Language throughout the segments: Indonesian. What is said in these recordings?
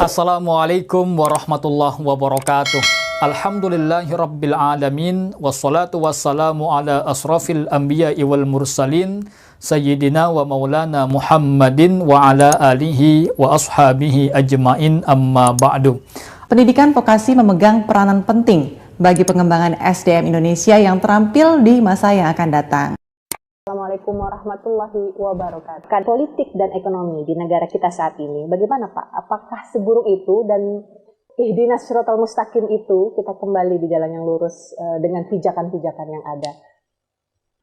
Assalamualaikum warahmatullahi wabarakatuh. Alhamdulillahirabbil alamin wassalatu wassalamu ala asrafil anbiya'i wal mursalin sayyidina wa maulana Muhammadin wa ala alihi wa ashabihi ajmain amma ba'du. Pendidikan vokasi memegang peranan penting bagi pengembangan SDM Indonesia yang terampil di masa yang akan datang. Assalamualaikum warahmatullahi wabarakatuh. Politik dan ekonomi di negara kita saat ini, bagaimana Pak? Apakah seburuk itu dan ihdinas siratal mustaqim itu kita kembali di jalan yang lurus dengan pijakan-pijakan yang ada?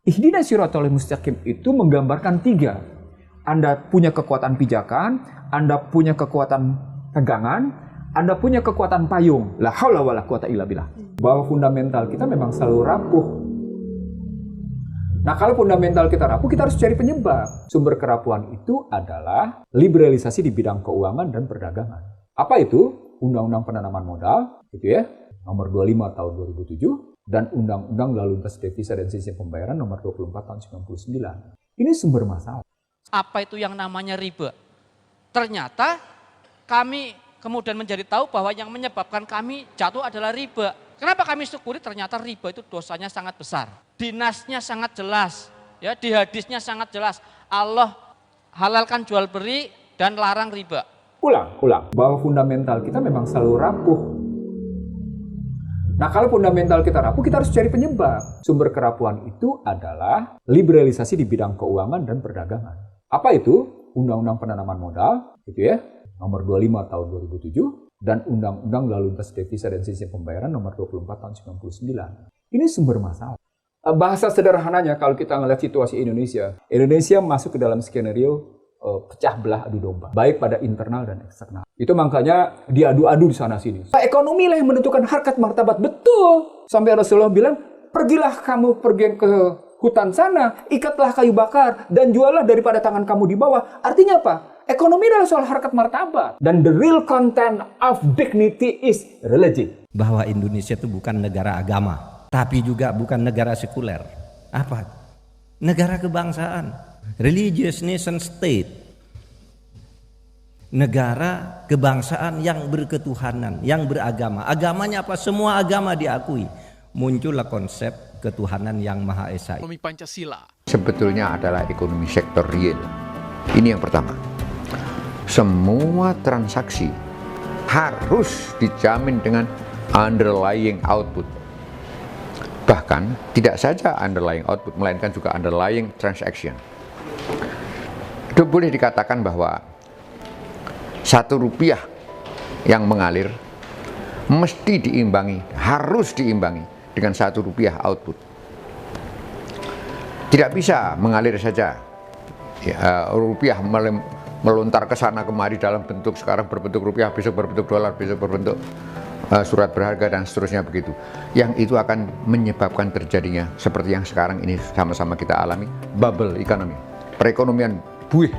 Ihdinas siratal mustaqim itu menggambarkan tiga. Anda punya kekuatan pijakan, Anda punya kekuatan pegangan, Anda punya kekuatan payung. La haula wala quwata illa billah. Bahwa fundamental kita memang selalu rapuh. Nah, kalau fundamental kita rapuh, kita harus cari penyebab. Sumber kerapuhan itu adalah liberalisasi di bidang keuangan dan perdagangan. Apa itu? Undang-Undang Penanaman Modal, gitu ya, nomor 25 tahun 2007, dan Undang-Undang Lalu Lintas Devisa dan Sistem Pembayaran nomor 24 tahun 99. Ini sumber masalah. Apa itu yang namanya riba? Ternyata kami kemudian menjadi tahu bahwa yang menyebabkan kami jatuh adalah riba. Kenapa kami syukuri? Ternyata riba itu dosanya sangat besar. Dinasnya sangat jelas, ya, di hadisnya sangat jelas. Allah halalkan jual beli dan larang riba. Ulang. Bahwa fundamental kita memang selalu rapuh. Nah, kalau fundamental kita rapuh, kita harus cari penyebab. Sumber kerapuhan itu adalah liberalisasi di bidang keuangan dan perdagangan. Apa itu? Undang-Undang Penanaman Modal, gitu ya, nomor 25 tahun 2007, dan Undang-Undang Lalu Lintas Devisa dan Sistem Pembayaran nomor 24 tahun 99. Ini sumber masalah. Bahasa sederhananya kalau kita melihat situasi Indonesia masuk ke dalam skenario pecah belah adu domba, baik pada internal dan eksternal. Itu makanya diadu-adu di sana sini. Ekonomi lah yang menentukan harkat martabat, betul. Sampai Rasulullah bilang, pergilah kamu pergi ke hutan sana, ikatlah kayu bakar dan juallah daripada tangan kamu di bawah. Artinya apa? Ekonomi adalah soal harkat martabat. Dan the real content of dignity is religion. Bahwa Indonesia itu bukan negara agama, tapi juga bukan negara sekuler. Apa? Negara kebangsaan. Religious nation state. Negara kebangsaan yang berketuhanan, yang beragama. Agamanya apa? Semua agama diakui. Muncullah konsep ketuhanan yang Maha Esa. Ekonomi Pancasila Sebetulnya adalah ekonomi sektor real. Ini yang pertama. Semua transaksi harus dijamin dengan underlying output. Bahkan tidak saja underlying output, melainkan juga underlying transaction. Itu boleh dikatakan bahwa Rp1 yang mengalir mesti diimbangi, harus diimbangi dengan Rp1 output. Tidak bisa mengalir saja rupiah melontar ke sana kemari dalam bentuk sekarang berbentuk rupiah, besok berbentuk dolar, besok berbentuk surat berharga dan seterusnya begitu. Yang itu akan menyebabkan terjadinya seperti yang sekarang ini sama-sama kita alami, bubble economy, perekonomian buih.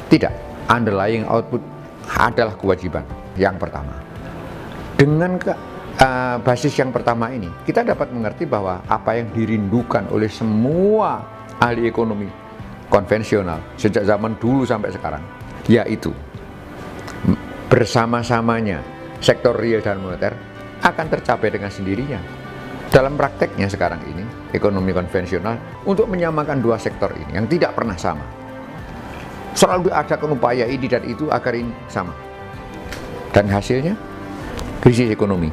Tidak, underlying output adalah kewajiban yang pertama. Dengan basis yang pertama ini, kita dapat mengerti bahwa apa yang dirindukan oleh semua ahli ekonomi konvensional sejak zaman dulu sampai sekarang, yaitu bersama-samanya sektor real dan moneter akan tercapai dengan sendirinya. Dalam prakteknya sekarang ini, ekonomi konvensional untuk menyamakan dua sektor ini yang tidak pernah sama. Selalu diadakan upaya ini dan itu agar ini sama. Dan hasilnya, krisis ekonomi.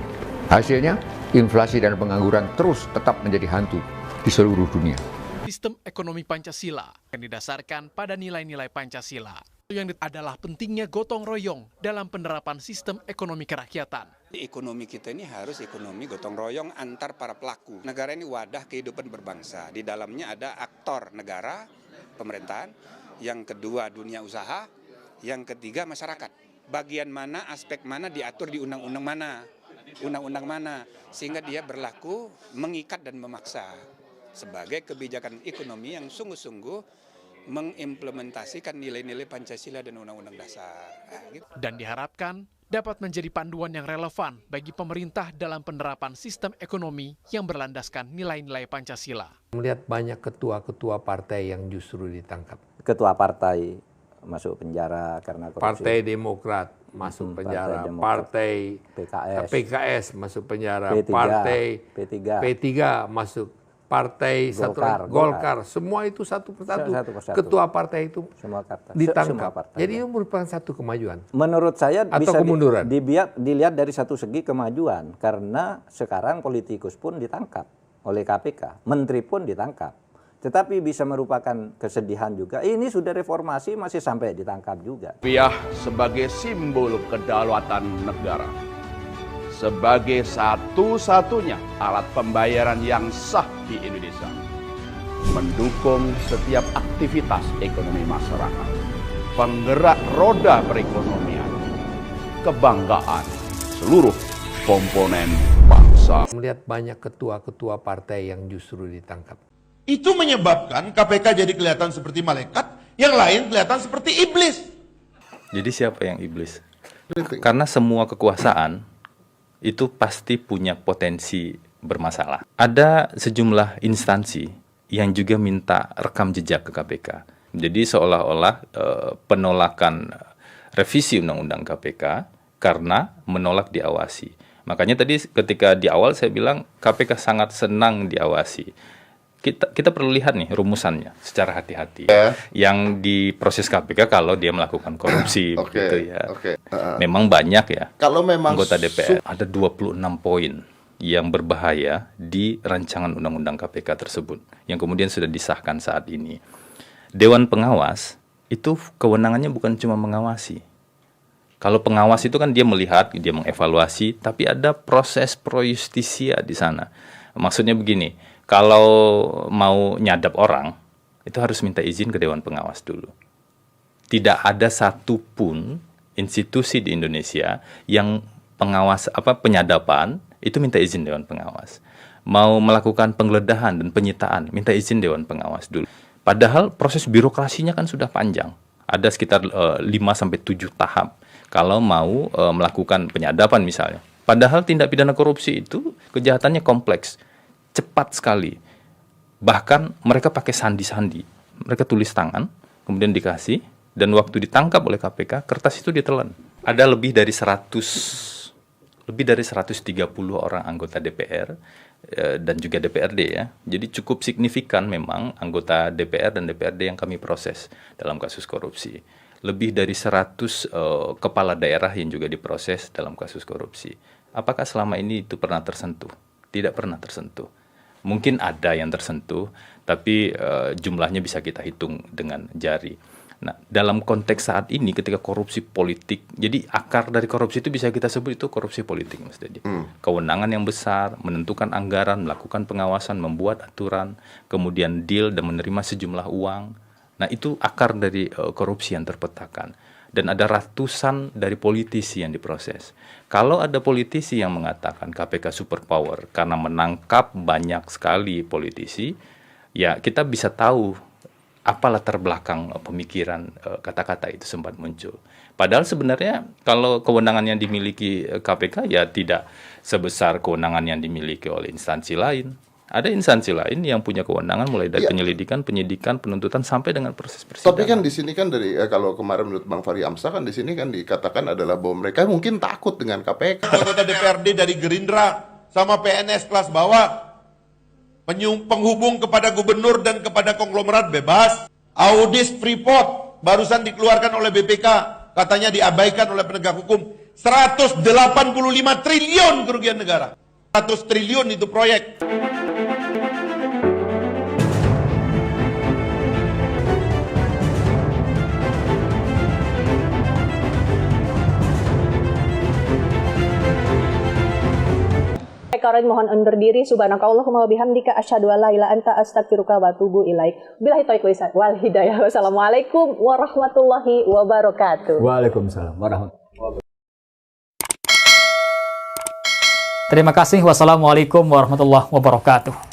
Hasilnya, inflasi dan pengangguran terus tetap menjadi hantu di seluruh dunia. Sistem ekonomi Pancasila yang didasarkan pada nilai-nilai Pancasila. Yang adalah pentingnya gotong royong dalam penerapan sistem ekonomi kerakyatan. Ekonomi kita ini harus ekonomi gotong royong antar para pelaku. Negara ini wadah kehidupan berbangsa. Di dalamnya ada aktor negara, pemerintahan, yang kedua dunia usaha, yang ketiga masyarakat. Bagian mana, aspek mana diatur di undang-undang mana, sehingga dia berlaku mengikat dan memaksa sebagai kebijakan ekonomi yang sungguh-sungguh mengimplementasikan nilai-nilai Pancasila dan Undang-Undang Dasar. Dan diharapkan dapat menjadi panduan yang relevan bagi pemerintah dalam penerapan sistem ekonomi yang berlandaskan nilai-nilai Pancasila. Melihat banyak ketua-ketua partai yang justru ditangkap. Ketua partai masuk penjara karena korupsi. Partai Demokrat masuk penjara, Partai PKS masuk penjara, Partai P3 masuk, Partai Golkar, semua itu satu persatu. Ketua partai itu ditangkap. Jadi itu merupakan satu kemajuan. Menurut saya atau bisa kemunduran. Dilihat dari satu segi kemajuan, karena sekarang politikus pun ditangkap oleh KPK, menteri pun ditangkap. Tetapi bisa merupakan kesedihan juga. Ini sudah reformasi masih sampai ditangkap juga. Rupiah sebagai simbol kedaulatan negara, sebagai satu-satunya alat pembayaran yang sah di Indonesia, mendukung setiap aktivitas ekonomi masyarakat, penggerak roda perekonomian, kebanggaan seluruh komponen bangsa. Melihat banyak ketua-ketua partai yang justru ditangkap. Itu menyebabkan KPK jadi kelihatan seperti malaikat, yang lain kelihatan seperti iblis. Jadi siapa yang iblis? Karena semua kekuasaan itu pasti punya potensi bermasalah. Ada sejumlah instansi yang juga minta rekam jejak ke KPK. Jadi seolah-olah penolakan revisi Undang-Undang KPK karena menolak diawasi. Makanya tadi ketika di awal saya bilang KPK sangat senang diawasi. Kita perlu lihat nih rumusannya secara hati-hati. Yang di proses KPK kalau dia melakukan korupsi begitu ya. Memang banyak ya. Kalau memang anggota DPR ada 26 poin yang berbahaya di rancangan undang-undang KPK tersebut yang kemudian sudah disahkan saat ini. Dewan Pengawas itu kewenangannya bukan cuma mengawasi. Kalau pengawas itu kan dia melihat, dia mengevaluasi, tapi ada proses pro justisia di sana. Maksudnya begini, kalau mau nyadap orang, itu harus minta izin ke Dewan Pengawas dulu. Tidak ada satupun institusi di Indonesia yang penyadapan itu minta izin Dewan Pengawas. Mau melakukan penggeledahan dan penyitaan, minta izin Dewan Pengawas dulu. Padahal proses birokrasinya kan sudah panjang. Ada sekitar 5-7 tahap kalau mau melakukan penyadapan misalnya. Padahal tindak pidana korupsi itu kejahatannya kompleks, cepat sekali. Bahkan mereka pakai sandi-sandi. Mereka tulis tangan, kemudian dikasih, dan waktu ditangkap oleh KPK, kertas itu ditelan. Ada lebih dari 130 orang anggota DPR dan juga DPRD ya. Jadi cukup signifikan memang anggota DPR dan DPRD yang kami proses dalam kasus korupsi. Lebih dari 100 kepala daerah yang juga diproses dalam kasus korupsi. Apakah selama ini itu pernah tersentuh? Tidak pernah tersentuh. Mungkin ada yang tersentuh, tapi jumlahnya bisa kita hitung dengan jari. Nah, dalam konteks saat ini ketika korupsi politik, jadi akar dari korupsi itu bisa kita sebut itu korupsi politik, Mas Dedi. Kewenangan yang besar, menentukan anggaran, melakukan pengawasan, membuat aturan, kemudian deal dan menerima sejumlah uang. Nah, itu akar dari korupsi yang terpetakan. Dan ada ratusan dari politisi yang diproses. Kalau ada politisi yang mengatakan KPK superpower karena menangkap banyak sekali politisi, ya kita bisa tahu apa latar belakang pemikiran kata-kata itu sempat muncul. Padahal sebenarnya kalau kewenangan yang dimiliki KPK ya tidak sebesar kewenangan yang dimiliki oleh instansi lain. Ada instansi lain yang punya kewenangan mulai dari penyelidikan, penyidikan, penuntutan sampai dengan proses persidangan. Tapi kan di sini kan dari kalau kemarin menurut Bang Fahri Hamzah kan di sini kan dikatakan adalah bahwa mereka mungkin takut dengan KPK. Anggota DPRD dari Gerindra sama PNS kelas bawah, penghubung kepada gubernur dan kepada konglomerat bebas. Audit Freeport barusan dikeluarkan oleh BPK, katanya diabaikan oleh penegak hukum. 185 triliun kerugian negara. 100 triliun itu proyek. Karen mohon undur diri. Subhanakallahumma wa bihamdika asyhadu an la ilaha illa anta astaghfiruka wa atubu ilaik. Billahi taufiq wal hidayah. Wassalamualaikum warahmatullahi wabarakatuh. Waalaikumsalam warahmatullahi wabarakatuh. Terima kasih. Wassalamualaikum warahmatullahi wabarakatuh.